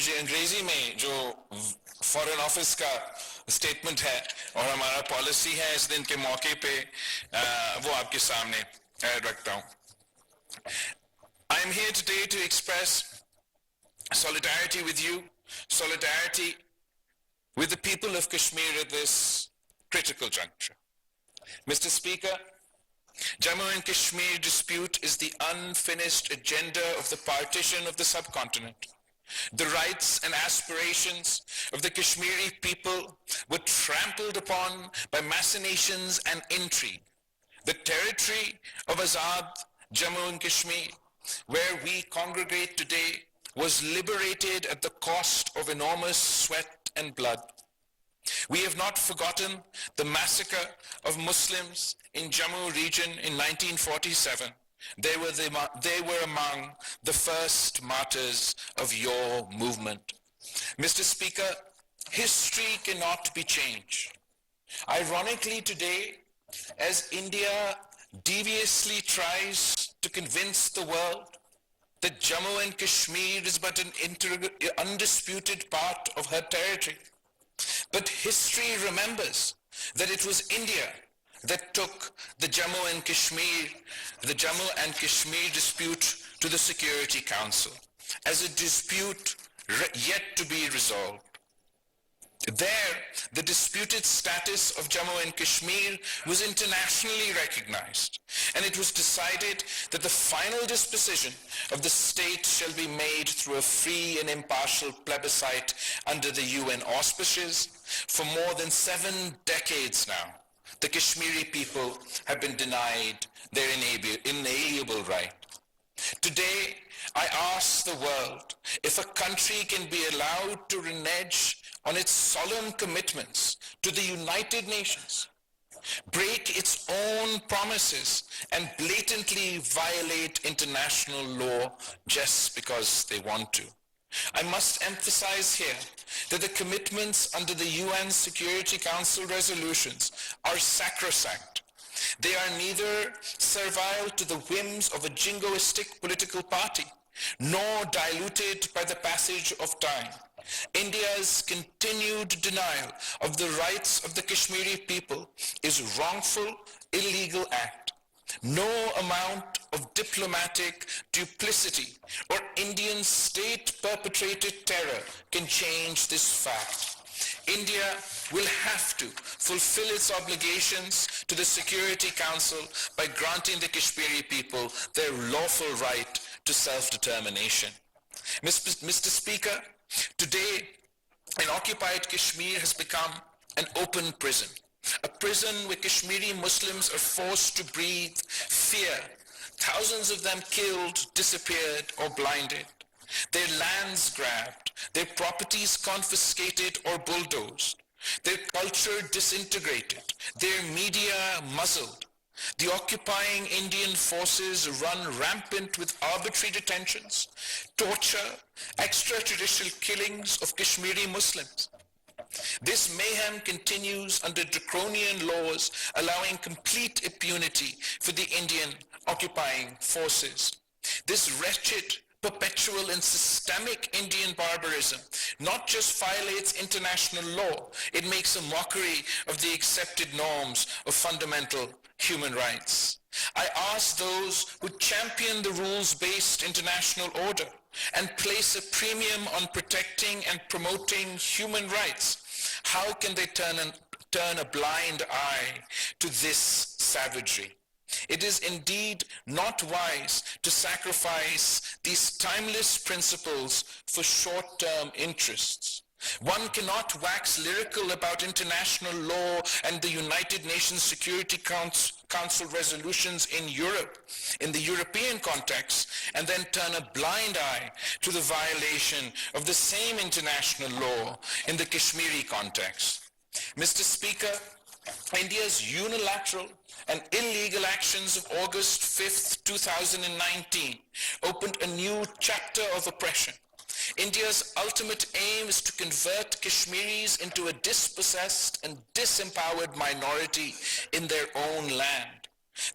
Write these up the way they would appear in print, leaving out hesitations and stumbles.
मुझे अंग्रेजी में जो फॉरेन ऑफिस का स्टेटमेंट है और हमारा पॉलिसी है इस दिन के मौके पे वो आपके सामने रखता हूँ. I am here today to express solidarity with you, solidarity with the people of Kashmir at this critical juncture. Mr. Speaker, Jammu and Kashmir dispute is the unfinished agenda of the partition of the subcontinent. The rights and aspirations of the Kashmiri people were trampled upon by machinations and intrigue. The territory of Azad Jammu and Kashmir, where we congregate today, was liberated at the cost of enormous sweat and blood. We have not forgotten the massacre of Muslims in Jammu region in 1947. They were among the first martyrs of your movement. Mr. Speaker, history cannot be changed. Ironically today, as India deviously tries to convince the world that Jammu and Kashmir is but an undisputed part of her territory, but history remembers that it was India that took the Jammu and Kashmir dispute to the Security Council as a dispute yet to be resolved. There, the disputed status of Jammu and Kashmir was internationally recognized, and it was decided that the final disposition of the state shall be made through a free and impartial plebiscite under the UN auspices. For more than 7 decades now, the Kashmiri people have been denied their inalienable right. Today, I ask the world if a country can be allowed to renege on its solemn commitments to the United Nations, break its own promises, and blatantly violate international law just because they want to. I must emphasize here that the commitments under the UN Security Council resolutions are sacrosanct. They are neither servile to the whims of a jingoistic political party, nor diluted by the passage of time. India's continued denial of the rights of the Kashmiri people is a wrongful, illegal act. No amount of diplomatic duplicity or Indian state-perpetrated terror can change this fact. India will have to fulfill its obligations to the Security Council by granting the Kashmiri people their lawful right to self-determination. Mr. Speaker, today, an occupied Kashmir has become an open prison, a prison where Kashmiri Muslims are forced to breathe fear, thousands of them killed, disappeared, or blinded, their lands grabbed, their properties confiscated or bulldozed, their culture disintegrated, their media muzzled. The occupying Indian forces run rampant with arbitrary detentions, torture, extrajudicial killings of Kashmiri Muslims. This mayhem continues under draconian laws allowing complete impunity for the Indian occupying forces. This wretched, perpetual and systemic Indian barbarism not just violates international law, it makes a mockery of the accepted norms of fundamental human rights. I ask those who champion the rules-based international order and place a premium on protecting and promoting human rights, how can they turn a blind eye to this savagery? It is indeed not wise to sacrifice these timeless principles for short-term interests. One cannot wax lyrical about international law and the United Nations Security Council resolutions in Europe, in the European context, and then turn a blind eye to the violation of the same international law in the Kashmiri context. Mr. Speaker, India's unilateral and illegal actions of August 5th, 2019 opened a new chapter of oppression. India's ultimate aim is to convert Kashmiris into a dispossessed and disempowered minority in their own land.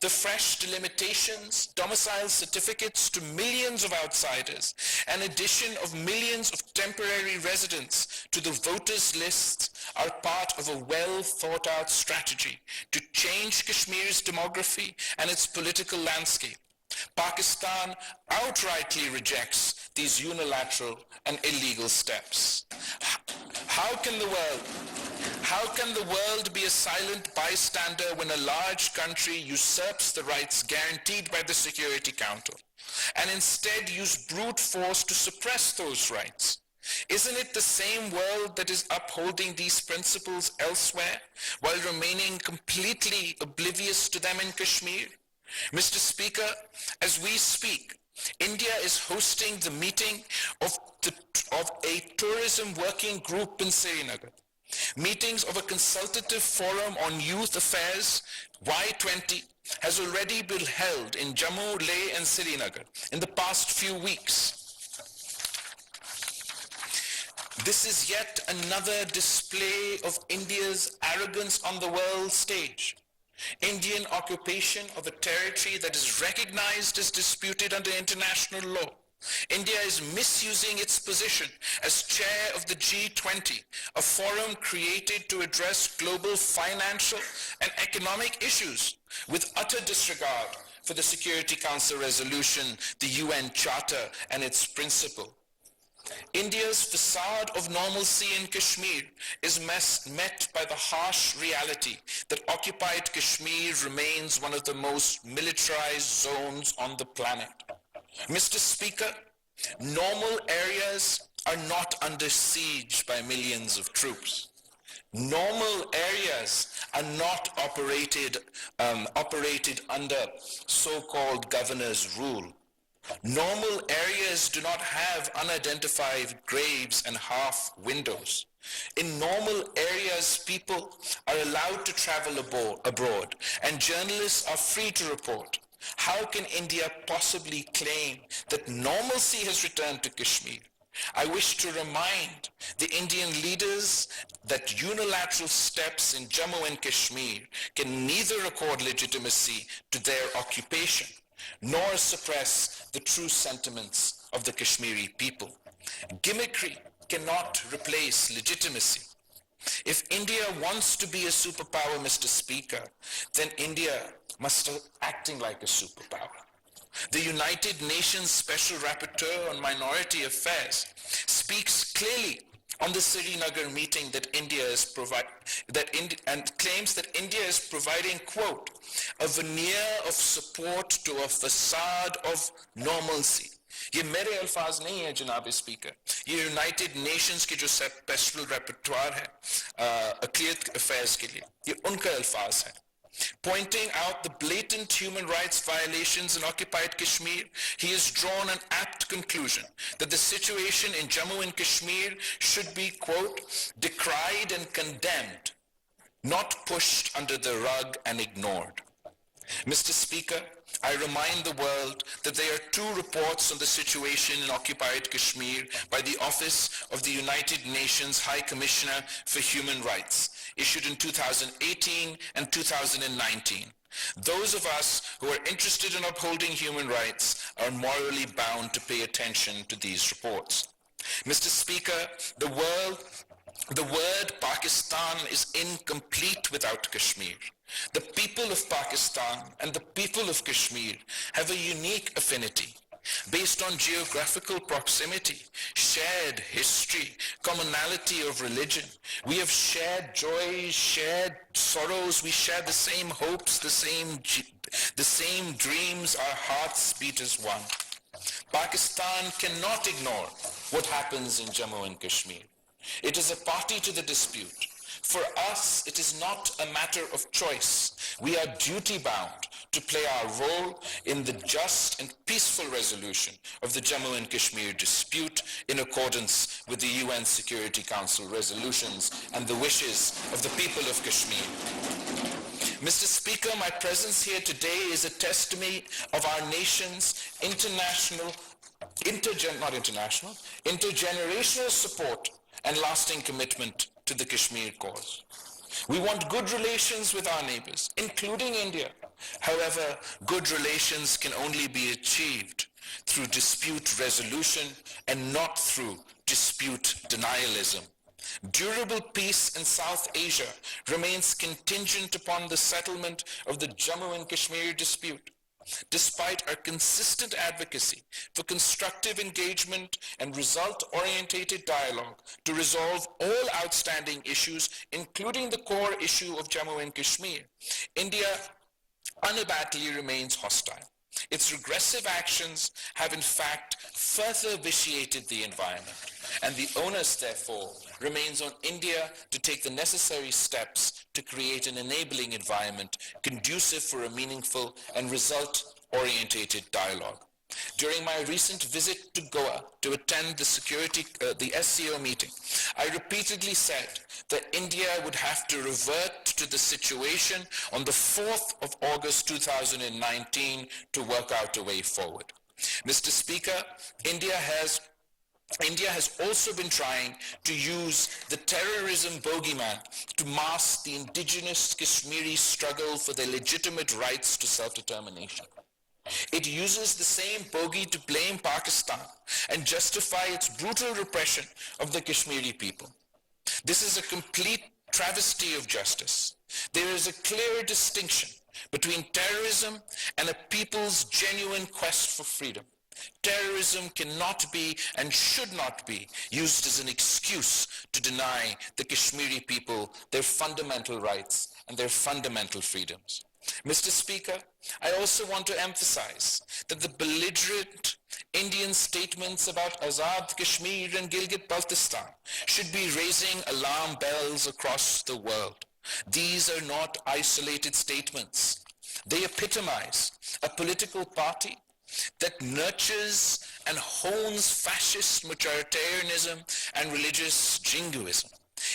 The fresh delimitations, domicile certificates to millions of outsiders, and addition of millions of temporary residents to the voters' lists are part of a well-thought-out strategy to change Kashmir's demography and its political landscape. Pakistan outrightly rejects these unilateral and illegal steps. How can the world be a silent bystander when a large country usurps the rights guaranteed by the Security Council and instead use brute force to suppress those rights? Isn't it the same world that is upholding these principles elsewhere while remaining completely oblivious to them in Kashmir? Mr. Speaker, as we speak, India is hosting the meeting of a tourism working group in Srinagar. Meetings of a consultative forum on youth affairs, Y20, has already been held in Jammu, Leh and Srinagar in the past few weeks. This is yet another display of India's arrogance on the world stage. Indian occupation of a territory that is recognized as disputed under international law. India is misusing its position as chair of the G20, a forum created to address global financial and economic issues with utter disregard for the Security Council resolution, the UN Charter and its principle. India's facade of normalcy in Kashmir is met by the harsh reality that occupied Kashmir remains one of the most militarized zones on the planet. Mr. Speaker, normal areas are not under siege by millions of troops. Normal areas are not operated under so-called governor's rule. Normal areas do not have unidentified graves and half windows. In normal areas, people are allowed to travel abroad, and journalists are free to report. How can India possibly claim that normalcy has returned to Kashmir? I wish to remind the Indian leaders that unilateral steps in Jammu and Kashmir can neither accord legitimacy to their occupation nor suppress the true sentiments of the Kashmiri people. Gimmickry cannot replace legitimacy. If India wants to be a superpower, Mr. Speaker, then India must start acting like a superpower. The United Nations Special Rapporteur on Minority Affairs speaks clearly on the Srinagar meeting that and claims that India is providing, quote, a veneer of support to a facade of normalcy. ये मेरे अल्फाज नहीं है जनाब speaker, ये United Nations के जो special रेपर्टोयर है क्लियर अफेयर्स के लिए, ये उनका अल्फाज है. Pointing out the blatant human rights violations in occupied Kashmir, he has drawn an apt conclusion that the situation in Jammu and Kashmir should be, quote, decried and condemned, not pushed under the rug and ignored. Mr. Speaker, I remind the world that there are two reports on the situation in occupied Kashmir by the Office of the United Nations High Commissioner for Human Rights, issued in 2018 and 2019. Those of us who are interested in upholding human rights are morally bound to pay attention to these reports. Mr. Speaker, the word Pakistan is incomplete without Kashmir. The people of Pakistan and the people of Kashmir have a unique affinity based on geographical proximity, shared history, commonality of religion. We have shared joys, shared sorrows, we share the same hopes, the same dreams, our hearts beat as one. Pakistan cannot ignore what happens in Jammu and Kashmir. It is a party to the dispute. For us, it is not a matter of choice. We are duty-bound to play our role in the just and peaceful resolution of the Jammu and Kashmir dispute in accordance with the UN Security Council resolutions and the wishes of the people of Kashmir. Mr. Speaker, my presence here today is a testimony of our nation's intergenerational support and lasting commitment to the Kashmir cause. We want good relations with our neighbors, including India. However, good relations can only be achieved through dispute resolution and not through dispute denialism. Durable peace in South Asia remains contingent upon the settlement of the Jammu and Kashmir dispute. Despite our consistent advocacy for constructive engagement and result-oriented dialogue to resolve all outstanding issues, including the core issue of Jammu and Kashmir, India unabatedly remains hostile. Its regressive actions have in fact further vitiated the environment, and the onus, therefore, remains on India to take the necessary steps to create an enabling environment conducive for a meaningful and result-oriented dialogue. During my recent visit to Goa to attend the SCO meeting, I repeatedly said that India would have to revert to the situation on the 4th of August 2019 to work out a way forward. Mr. Speaker, India has also been trying to use the terrorism bogeyman to mask the indigenous Kashmiri struggle for their legitimate rights to self-determination. It uses the same bogey to blame Pakistan and justify its brutal repression of the Kashmiri people. This is a complete travesty of justice. There is a clear distinction between terrorism and a people's genuine quest for freedom. Terrorism cannot be and should not be used as an excuse to deny the Kashmiri people their fundamental rights and their fundamental freedoms. Mr. Speaker, I also want to emphasize that the belligerent Indian statements about Azad Kashmir and Gilgit-Baltistan should be raising alarm bells across the world. These are not isolated statements. They epitomize a political party that nurtures and hones fascist majoritarianism and religious jingoism.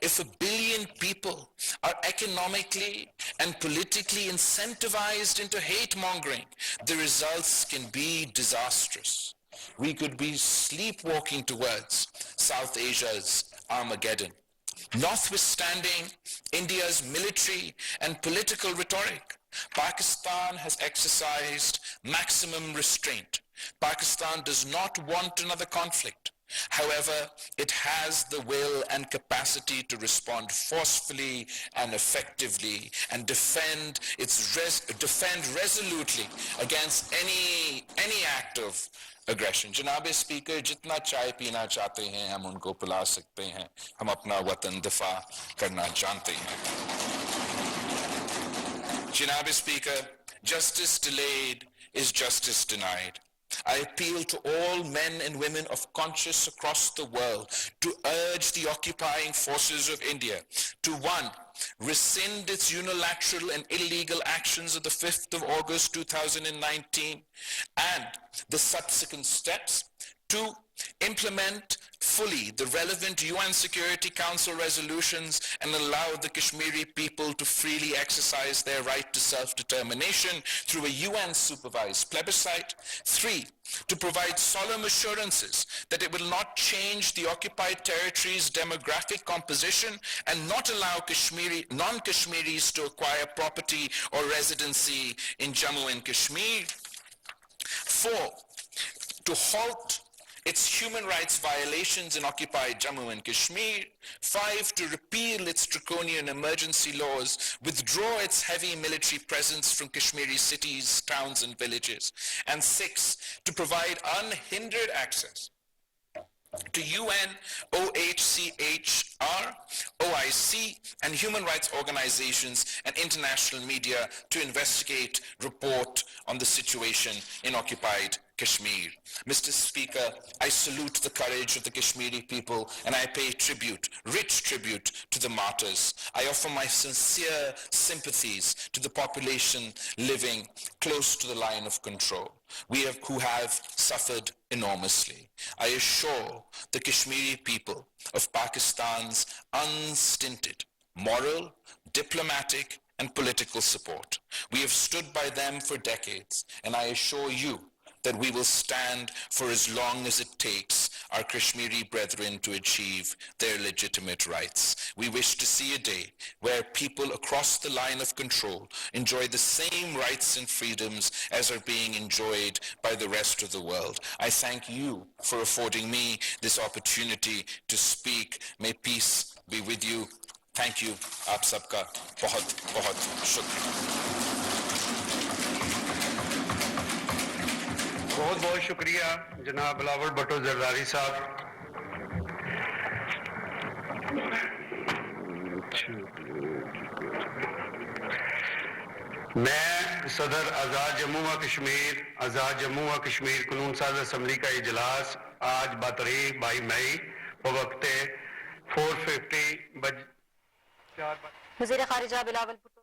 If 1 billion people are economically and politically incentivized into hate-mongering, the results can be disastrous. We could be sleepwalking towards South Asia's Armageddon. Notwithstanding India's military and political rhetoric, Pakistan has exercised maximum restraint. Pakistan does not want another conflict. However, it has the will and capacity to respond forcefully and effectively and defend resolutely against any act of aggression. Janabe Speaker, jitna chai peena chahte hain, hum unko pila sakte hain. Hum apna watan difa karna jante hain. Janabe Speaker, justice delayed is justice denied. I appeal to all men and women of conscience across the world to urge the occupying forces of India to 1. Rescind its unilateral and illegal actions of the 5th of August 2019 and the subsequent steps. 2. Implement fully the relevant UN Security Council resolutions and allow the Kashmiri people to freely exercise their right to self-determination through a UN-supervised plebiscite. 3. To provide solemn assurances that it will not change the occupied territory's demographic composition and not allow non-Kashmiris to acquire property or residency in Jammu and Kashmir. 4. To halt its human rights violations in occupied Jammu and Kashmir. 5. To repeal its draconian emergency laws, withdraw its heavy military presence from Kashmiri cities, towns, and villages. And 6. To provide unhindered access to UN, OHCHR, OIC, and human rights organizations and international media to investigate, report on the situation in occupied Kashmir. Mr. Speaker, I salute the courage of the Kashmiri people and I pay tribute, rich tribute, to the martyrs. I offer my sincere sympathies to the population living close to the line of control, who have suffered enormously. I assure the Kashmiri people of Pakistan's unstinted moral, diplomatic, and political support. We have stood by them for decades, and I assure you that we will stand for as long as it takes our Kashmiri brethren to achieve their legitimate rights. We wish to see a day where people across the line of control enjoy the same rights and freedoms as are being enjoyed by the rest of the world. I thank you for affording me this opportunity to speak. May peace be with you. Thank you. Aap sabka bahut bahut shukriya. बहुत बहुत शुक्रिया जनाब बिलावल भुट्टो जरदारी साहब। मैं सदर आज़ाद जम्मू व कश्मीर कानून साज असम्बली का इजलास आज बातारीख 22 मई वक्त 4:50 वज़ीर ख़ारिजा बिलावल भुट्टो